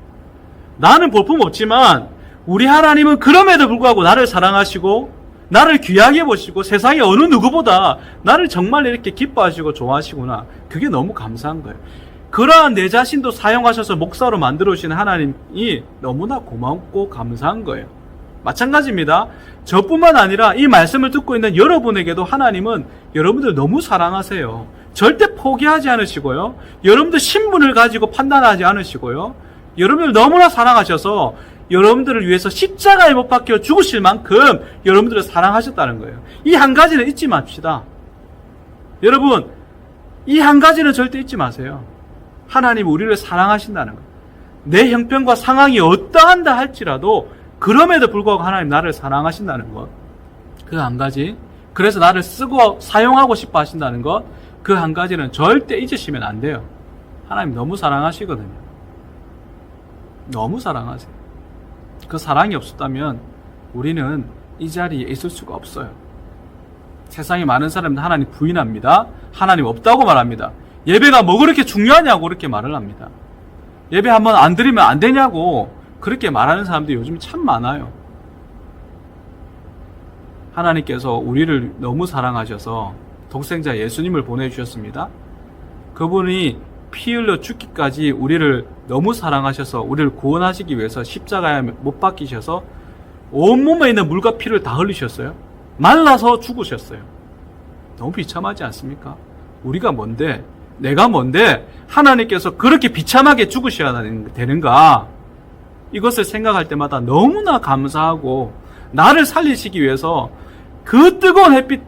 나는 볼품 없지만 우리 하나님은 그럼에도 불구하고 나를 사랑하시고 나를 귀하게 보시고 세상의 어느 누구보다 나를 정말 이렇게 기뻐하시고 좋아하시구나. 그게 너무 감사한 거예요. 그러한 내 자신도 사용하셔서 목사로 만들어 오신 하나님이 너무나 고맙고 감사한 거예요. 마찬가지입니다. 저뿐만 아니라 이 말씀을 듣고 있는 여러분에게도 하나님은 여러분들 너무 사랑하세요. 절대 포기하지 않으시고요. 여러분들 신분을 가지고 판단하지 않으시고요. 여러분들 너무나 사랑하셔서 여러분들을 위해서 십자가에 못 박혀 죽으실 만큼 여러분들을 사랑하셨다는 거예요. 이 한 가지는 잊지 맙시다. 여러분, 이 한 가지는 절대 잊지 마세요. 하나님 우리를 사랑하신다는 거예요. 내 형편과 상황이 어떠한다 할지라도 그럼에도 불구하고 하나님 나를 사랑하신다는 것. 그 한 가지. 그래서 나를 쓰고 사용하고 싶어 하신다는 것. 그 한 가지는 절대 잊으시면 안 돼요. 하나님 너무 사랑하시거든요. 너무 사랑하세요. 그 사랑이 없었다면 우리는 이 자리에 있을 수가 없어요. 세상에 많은 사람들 하나님 부인합니다. 하나님 없다고 말합니다. 예배가 뭐 그렇게 중요하냐고 그렇게 말을 합니다. 예배 한번 안 드리면 안 되냐고 그렇게 말하는 사람들이 요즘 참 많아요. 하나님께서 우리를 너무 사랑하셔서 독생자 예수님을 보내주셨습니다. 그분이 피 흘려 죽기까지 우리를 너무 사랑하셔서 우리를 구원하시기 위해서 십자가에 못 박히셔서 온몸에 있는 물과 피를 다 흘리셨어요. 말라서 죽으셨어요. 너무 비참하지 않습니까? 우리가 뭔데, 내가 뭔데 하나님께서 그렇게 비참하게 죽으셔야 되는가? 이것을 생각할 때마다 너무나 감사하고 나를 살리시기 위해서 그 뜨거운 햇빛,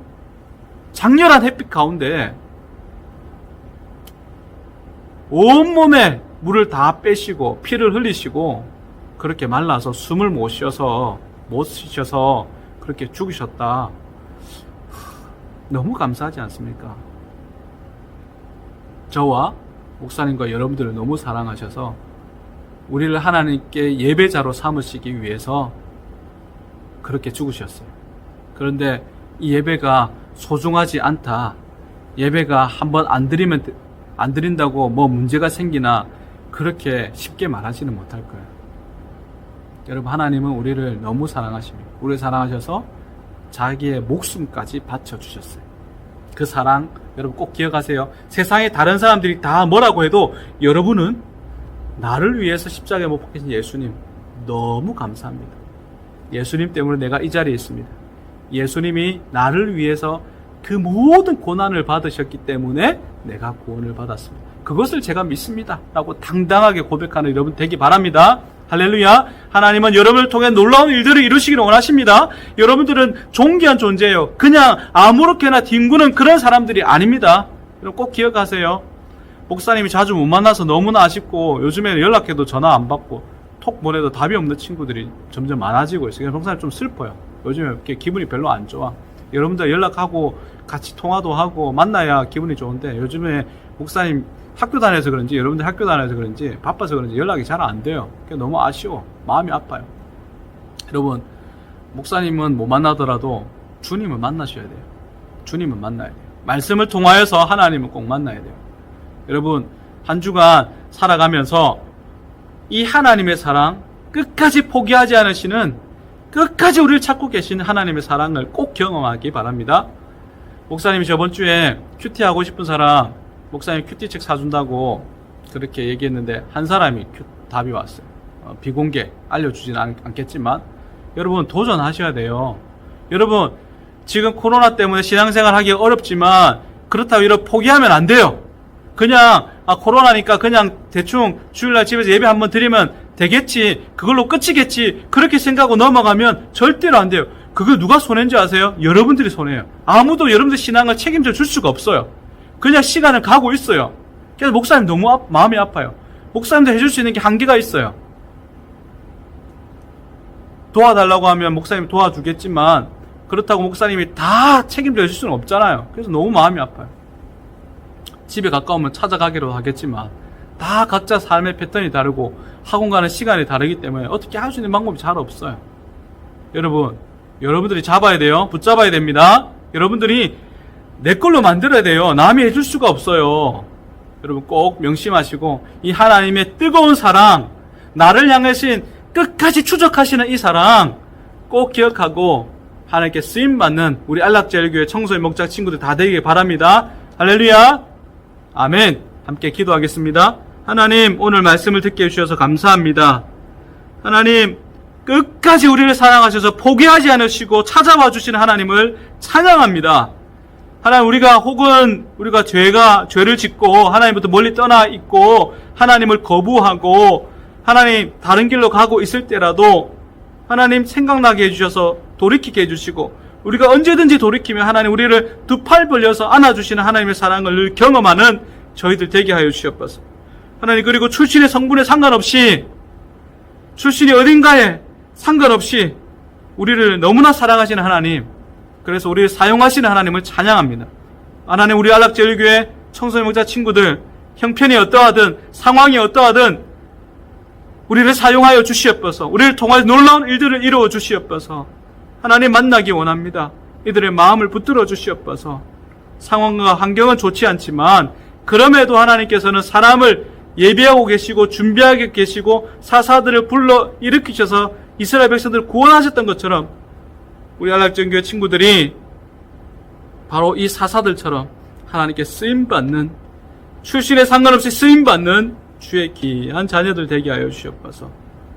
장렬한 햇빛 가운데 온몸에 물을 다 빼시고 피를 흘리시고 그렇게 말라서 숨을 못 쉬어서 그렇게 죽으셨다. 너무 감사하지 않습니까? 저와 목사님과 여러분들을 너무 사랑하셔서 우리를 하나님께 예배자로 삼으시기 위해서 그렇게 죽으셨어요. 그런데 이 예배가 소중하지 않다. 예배가 한번 안 드린다고 뭐 문제가 생기나 그렇게 쉽게 말하지는 못할 거예요. 여러분, 하나님은 우리를 너무 사랑하십니다. 우리를 사랑하셔서 자기의 목숨까지 바쳐주셨어요. 그 사랑 여러분 꼭 기억하세요. 세상에 다른 사람들이 다 뭐라고 해도 여러분은 나를 위해서 십자가에 못 박히신 예수님 너무 감사합니다. 예수님 때문에 내가 이 자리에 있습니다. 예수님이 나를 위해서 그 모든 고난을 받으셨기 때문에 내가 구원을 받았습니다. 그것을 제가 믿습니다 라고 당당하게 고백하는 여러분 되기 바랍니다. 할렐루야. 하나님은 여러분을 통해 놀라운 일들을 이루시기를 원하십니다. 여러분들은 존귀한 존재예요. 그냥 아무렇게나 뒹구는 그런 사람들이 아닙니다. 여러분 꼭 기억하세요. 목사님이 자주 못 만나서 너무나 아쉽고 요즘에는 연락해도 전화 안 받고 톡 보내도 답이 없는 친구들이 점점 많아지고 있어요. 그래서 목사님 좀 슬퍼요. 요즘에 이렇게 기분이 별로 안 좋아. 여러분들 연락하고 같이 통화도 하고 만나야 기분이 좋은데 요즘에 목사님 학교 다녀서 그런지 여러분들 학교 다녀서 그런지 바빠서 그런지 연락이 잘 안 돼요. 그게 너무 아쉬워. 마음이 아파요. 여러분, 목사님은 못 만나더라도 주님을 만나셔야 돼요. 주님은 만나야 돼요. 말씀을 통하여서 하나님을 꼭 만나야 돼요. 여러분, 한 주간 살아가면서 이 하나님의 사랑, 끝까지 포기하지 않으시는, 끝까지 우리를 찾고 계시는 하나님의 사랑을 꼭 경험하기 바랍니다. 목사님이 저번 주에 큐티 하고 싶은 사람, 목사님 큐티책 사준다고 그렇게 얘기했는데 한 사람이 답이 왔어요. 비공개 알려주지는 않겠지만 여러분 도전하셔야 돼요. 여러분 지금 코로나 때문에 신앙생활 하기 어렵지만 그렇다고 이렇게 포기하면 안 돼요. 그냥 코로나니까 그냥 대충 주일날 집에서 예배 한번 드리면 되겠지, 그걸로 끝이겠지 그렇게 생각하고 넘어가면 절대로 안 돼요. 그걸 누가 손해인지 아세요? 여러분들이 손해예요. 아무도 여러분들 신앙을 책임져 줄 수가 없어요. 그냥 시간을 가고 있어요. 그래서 목사님 너무 마음이 아파요. 목사님도 해줄 수 있는 게 한계가 있어요. 도와달라고 하면 목사님 도와주겠지만 그렇다고 목사님이 다 책임져 줄 수는 없잖아요. 그래서 너무 마음이 아파요. 집에 가까우면 찾아가기로 하겠지만 다 각자 삶의 패턴이 다르고 학원 가는 시간이 다르기 때문에 어떻게 할 수 있는 방법이 잘 없어요. 여러분, 여러분들이 잡아야 돼요. 붙잡아야 됩니다. 여러분들이 내 걸로 만들어야 돼요. 남이 해줄 수가 없어요. 여러분 꼭 명심하시고 이 하나님의 뜨거운 사랑, 나를 향하신 끝까지 추적하시는 이 사랑 꼭 기억하고 하나님께 쓰임받는 우리 안락제일교회 청소의 목자 친구들 다 되길 바랍니다. 할렐루야. 아멘. 함께 기도하겠습니다. 하나님, 오늘 말씀을 듣게 해주셔서 감사합니다. 하나님, 끝까지 우리를 사랑하셔서 포기하지 않으시고 찾아와 주시는 하나님을 찬양합니다. 하나님, 우리가 죄를 짓고 하나님부터 멀리 떠나 있고 하나님을 거부하고 하나님 다른 길로 가고 있을 때라도 하나님 생각나게 해주셔서 돌이키게 해주시고, 우리가 언제든지 돌이키면 하나님 우리를 두 팔 벌려서 안아주시는 하나님의 사랑을 늘 경험하는 저희들 되게 하여 주시옵소서. 하나님, 그리고 출신의 성분에 상관없이, 출신이 어딘가에 상관없이 우리를 너무나 사랑하시는 하나님, 그래서 우리를 사용하시는 하나님을 찬양합니다. 하나님, 우리 안락제일교회 청소년 목자 친구들 형편이 어떠하든 상황이 어떠하든 우리를 사용하여 주시옵소서. 우리를 통하여 놀라운 일들을 이루어 주시옵소서. 하나님, 만나기 원합니다. 이들의 마음을 붙들어 주시옵소서. 상황과 환경은 좋지 않지만 그럼에도 하나님께서는 사람을 예비하고 계시고 준비하고 계시고 사사들을 불러 일으키셔서 이스라엘 백성들을 구원하셨던 것처럼 우리 안락전교회 친구들이 바로 이 사사들처럼 하나님께 쓰임받는, 출신에 상관없이 쓰임받는 주의 귀한 자녀들 되게 하여 주시옵소서.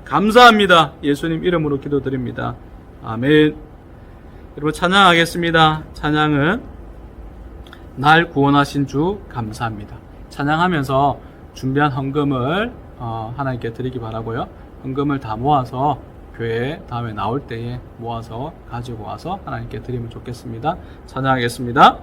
감사합니다. 예수님 이름으로 기도드립니다. 아멘. 여러분, 찬양하겠습니다. 찬양은 날 구원하신 주 감사합니다. 찬양하면서 준비한 헌금을 하나님께 드리기 바라고요. 헌금을 다 모아서 교회 다음에 나올 때에 모아서 가지고 와서 하나님께 드리면 좋겠습니다. 찬양하겠습니다.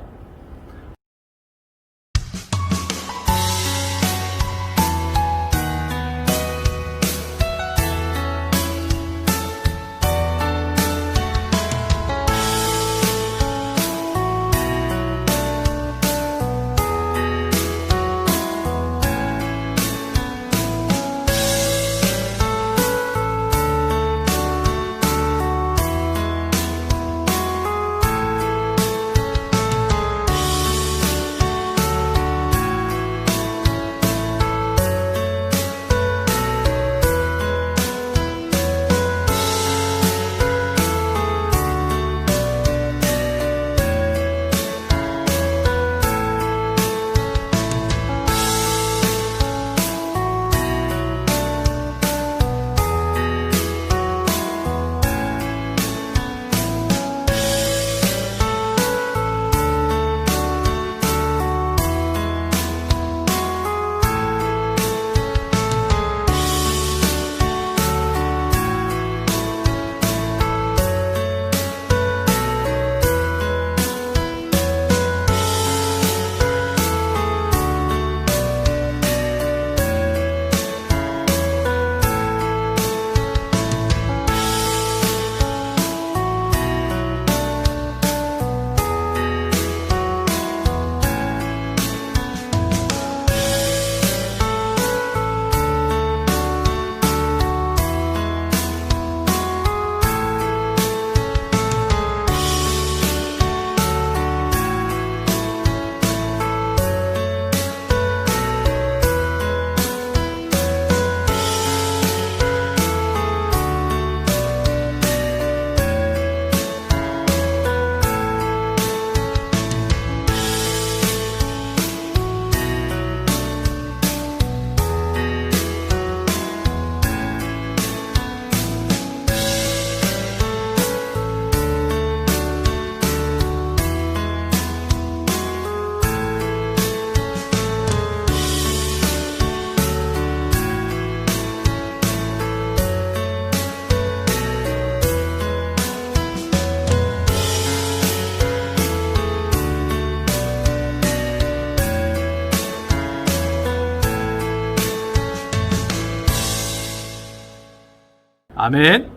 아멘.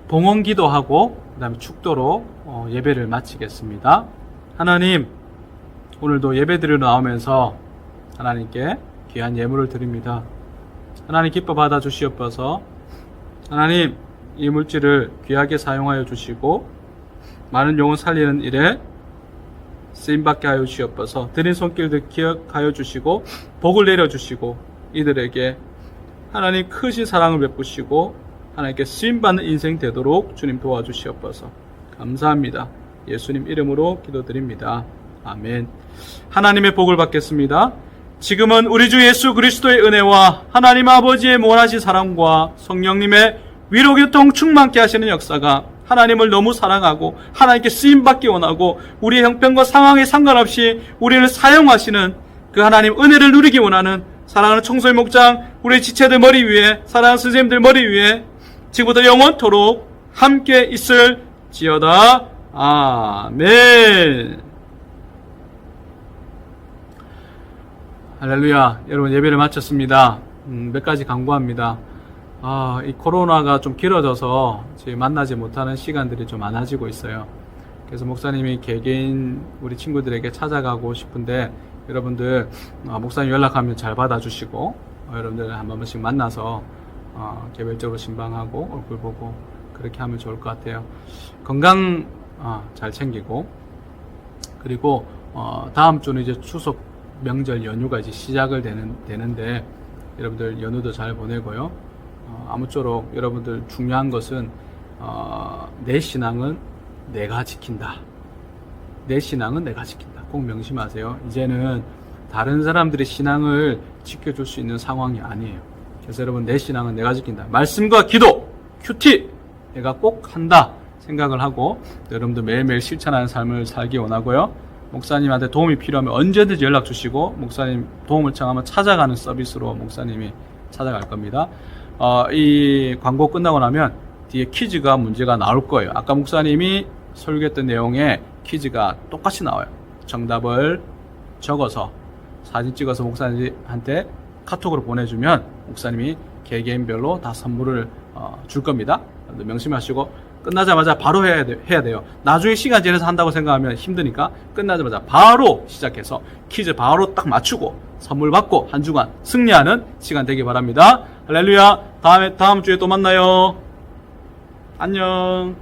봉헌기도 하고 그 다음에 축도로 예배를 마치겠습니다. 하나님, 오늘도 예배드리러 나오면서 하나님께 귀한 예물을 드립니다. 하나님 기뻐 받아 주시옵소서. 하나님, 이 물질을 귀하게 사용하여 주시고 많은 영혼 살리는 일에 쓰임받게 하여 주시옵소서. 드린 손길들 기억하여 주시고 복을 내려주시고 이들에게 하나님 크신 사랑을 베푸시고 하나님께 쓰임받는 인생 되도록 주님 도와주시옵소서. 감사합니다. 예수님 이름으로 기도드립니다. 아멘. 하나님의 복을 받겠습니다. 지금은 우리 주 예수 그리스도의 은혜와 하나님 아버지의 무한하신 사랑과 성령님의 위로교통 충만케 하시는 역사가 하나님을 너무 사랑하고 하나님께 쓰임받기 원하고 우리의 형편과 상황에 상관없이 우리를 사용하시는 그 하나님 은혜를 누리기 원하는 사랑하는 청소년 목장, 우리 지체들 머리 위에, 사랑하는 선생님들 머리 위에 지금부터 영원토록 함께 있을지어다. 아멘. 할렐루야. 여러분, 예배를 마쳤습니다. 몇 가지 강구합니다. 이 코로나가 좀 길어져서 저희 만나지 못하는 시간들이 좀 많아지고 있어요. 그래서 목사님이 개개인 우리 친구들에게 찾아가고 싶은데, 여러분들 목사님 연락하면 잘 받아주시고, 여러분들 한 번씩 만나서 개별적으로 신방하고 얼굴 보고 그렇게 하면 좋을 것 같아요. 건강 잘 챙기고, 그리고 다음 주는 이제 추석 명절 연휴가 이제 시작을 되는데 여러분들 연휴도 잘 보내고요. 아무쪼록 여러분들 중요한 것은 내 신앙은 내가 지킨다. 내 신앙은 내가 지킨다. 꼭 명심하세요. 이제는 다른 사람들의 신앙을 지켜줄 수 있는 상황이 아니에요. 그래서 여러분, 내 신앙은 내가 지킨다. 말씀과 기도, 큐티 내가 꼭 한다 생각을 하고 여러분들 매일매일 실천하는 삶을 살기 원하고요. 목사님한테 도움이 필요하면 언제든지 연락 주시고, 목사님 도움을 청하면 찾아가는 서비스로 목사님이 찾아갈 겁니다. 이 광고 끝나고 나면 뒤에 퀴즈가 문제가 나올 거예요. 아까 목사님이 설교했던 내용에 퀴즈가 똑같이 나와요. 정답을 적어서 사진 찍어서 목사님한테 카톡으로 보내주면 목사님이 개개인별로 다 선물을 줄 겁니다. 명심하시고 끝나자마자 바로 해야 돼요. 나중에 시간 지내서 한다고 생각하면 힘드니까 끝나자마자 바로 시작해서 퀴즈 바로 딱 맞추고 선물 받고 한 주간 승리하는 시간 되기 바랍니다. 할렐루야. 다음 주에 또 만나요. 안녕.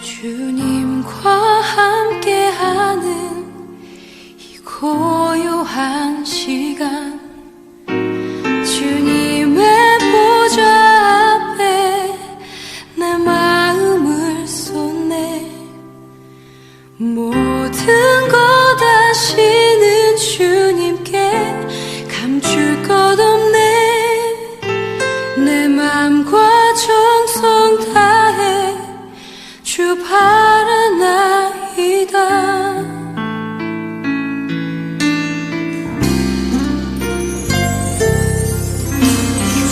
주님과 함께하는 이 고요한 시간, 주님의 보좌 앞에 내 마음을 쏟네. 모든 것 아시는 주님께 감출 것 없네. 내 맘과 정성 다해 주 바라나이다.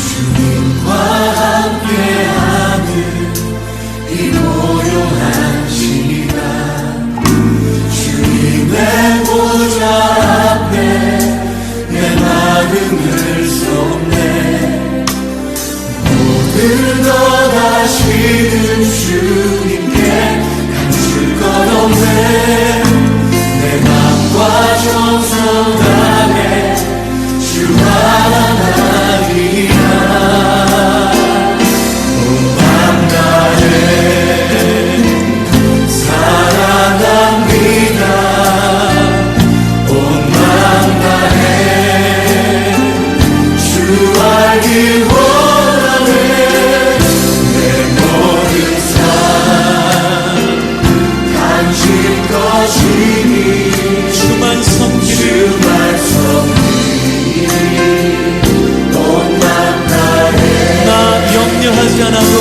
주님과 함께하는 이 고요한 시간, 주님의 보좌 앞에 내 마음을 쏟네. 모든 것 아시는 주님께 감출 것 없네. 내 맘과 정성 다해 주 하나님이라. 온 맘 다해 사랑합니다. 온 맘 다해 주 알기 원하네. 주만 섬기리 온 맘 다해. 나 염려하지 않아도